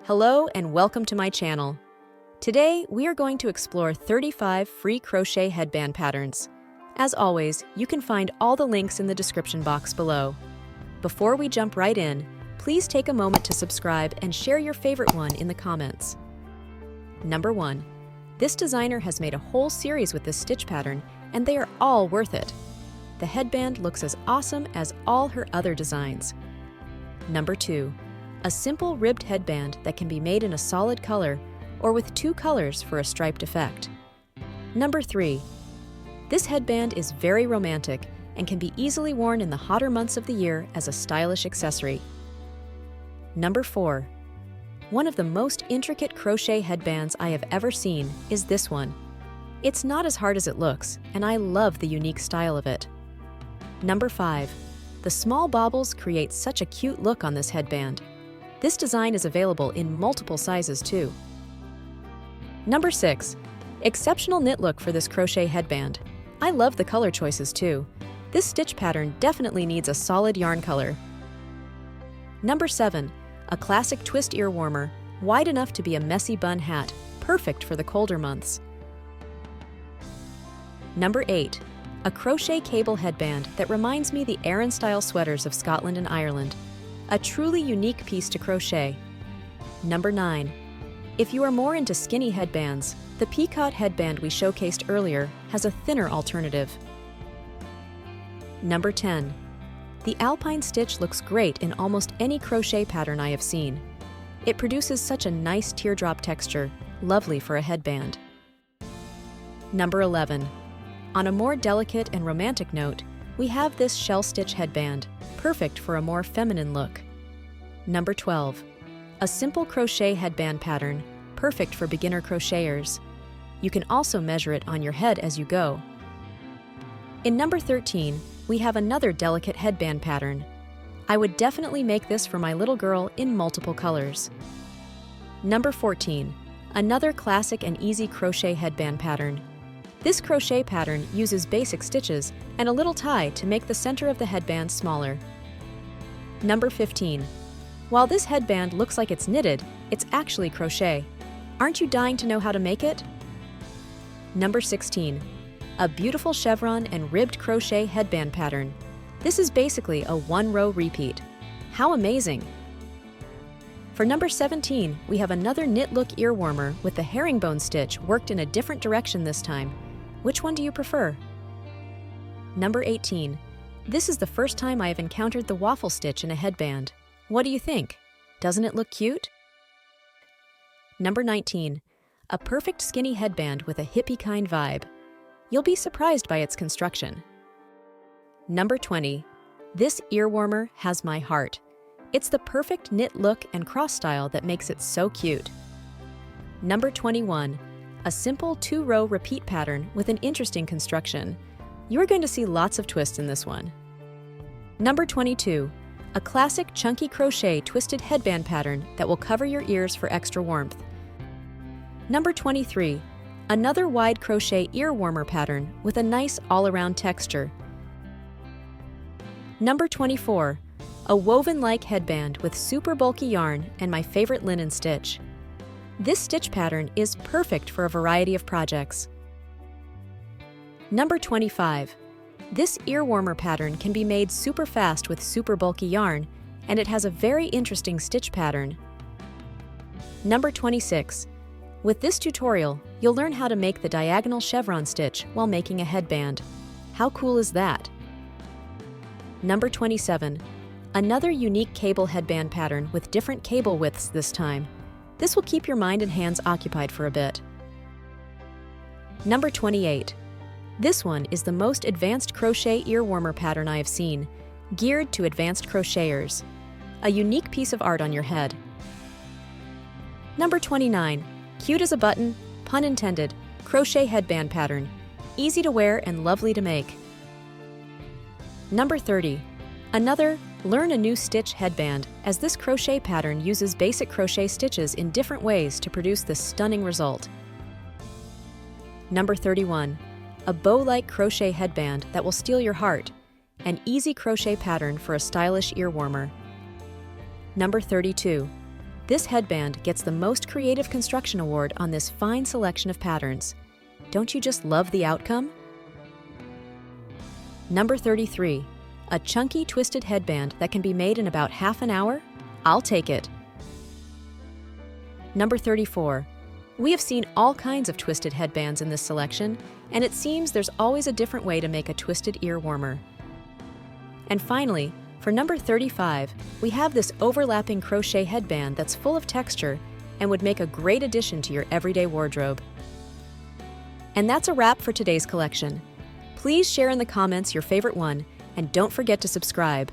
Hello and welcome to my channel. Today, we are going to explore 35 free crochet headband patterns. As always, you can find all the links in the description box below. Before we jump right in, please take a moment to subscribe and share your favorite one in the comments. Number 1. This designer has made a whole series with this stitch pattern, and they are all worth it. The headband looks as awesome as all her other designs. Number 2. A simple ribbed headband that can be made in a solid color or with two colors for a striped effect. Number 3. This headband is very romantic and can be easily worn in the hotter months of the year as a stylish accessory. Number 4. One of the most intricate crochet headbands I have ever seen is this one. It's not as hard as it looks, and I love the unique style of it. Number 5. The small baubles create such a cute look on this headband. This design is available in multiple sizes too. Number 6. Exceptional knit look for this crochet headband. I love the color choices too. This stitch pattern definitely needs a solid yarn color. Number 7. A classic twist ear warmer, wide enough to be a messy bun hat, perfect for the colder months. Number 8. A crochet cable headband that reminds me the Aran-style sweaters of Scotland and Ireland. A truly unique piece to crochet. Number 9. If you are more into skinny headbands, the peacoat headband we showcased earlier has a thinner alternative. Number 10. The alpine stitch looks great in almost any crochet pattern I have seen. It produces such a nice teardrop texture, lovely for a headband. Number 11. On a more delicate and romantic note, we have this shell stitch headband, perfect for a more feminine look. Number 12. A simple crochet headband pattern, perfect for beginner crocheters. You can also measure it on your head as you go. In number 13, we have another delicate headband pattern. I would definitely make this for my little girl in multiple colors. Number 14. Another classic and easy crochet headband pattern. This crochet pattern uses basic stitches and a little tie to make the center of the headband smaller. Number 15. While this headband looks like it's knitted, it's actually crochet. Aren't you dying to know how to make it? Number 16. A beautiful chevron and ribbed crochet headband pattern. This is basically a one-row repeat. How amazing! For number 17, we have another knit look ear warmer with the herringbone stitch worked in a different direction this time. Which one do you prefer? Number 18. This is the first time I have encountered the waffle stitch in a headband. What do you think? Doesn't it look cute? Number 19. A perfect skinny headband with a hippie kind vibe. You'll be surprised by its construction. Number 20. This ear warmer has my heart. It's the perfect knit look and cross style that makes it so cute. Number 21. A simple two-row repeat pattern with an interesting construction. You are going to see lots of twists in this one. Number 22. A classic chunky crochet twisted headband pattern that will cover your ears for extra warmth. Number 23. Another wide crochet ear warmer pattern with a nice all-around texture. Number 24. A woven-like headband with super bulky yarn and my favorite linen stitch. This stitch pattern is perfect for a variety of projects. Number 25. This ear warmer pattern can be made super fast with super bulky yarn, and it has a very interesting stitch pattern. Number 26. With this tutorial, you'll learn how to make the diagonal chevron stitch while making a headband. How cool is that? Number 27. Another unique cable headband pattern with different cable widths this time. This will keep your mind and hands occupied for a bit. Number 28. This one is the most advanced crochet ear warmer pattern I have seen, geared to advanced crocheters. A unique piece of art on your head. Number 29. Cute as a button, pun intended, crochet headband pattern. Easy to wear and lovely to make. Number 30. Another learn a new stitch headband, as this crochet pattern uses basic crochet stitches in different ways to produce this stunning result. Number 31. A bow-like crochet headband that will steal your heart. An easy crochet pattern for a stylish ear warmer. Number 32. This headband gets the Most Creative Construction Award on this fine selection of patterns. Don't you just love the outcome? Number 33. A chunky twisted headband that can be made in about half an hour? I'll take it. Number 34. We have seen all kinds of twisted headbands in this selection, and it seems there's always a different way to make a twisted ear warmer. And finally, for number 35, we have this overlapping crochet headband that's full of texture and would make a great addition to your everyday wardrobe. And that's a wrap for today's collection. Please share in the comments your favorite one, and don't forget to subscribe.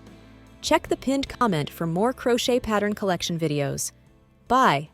Check the pinned comment for more crochet pattern collection videos. Bye!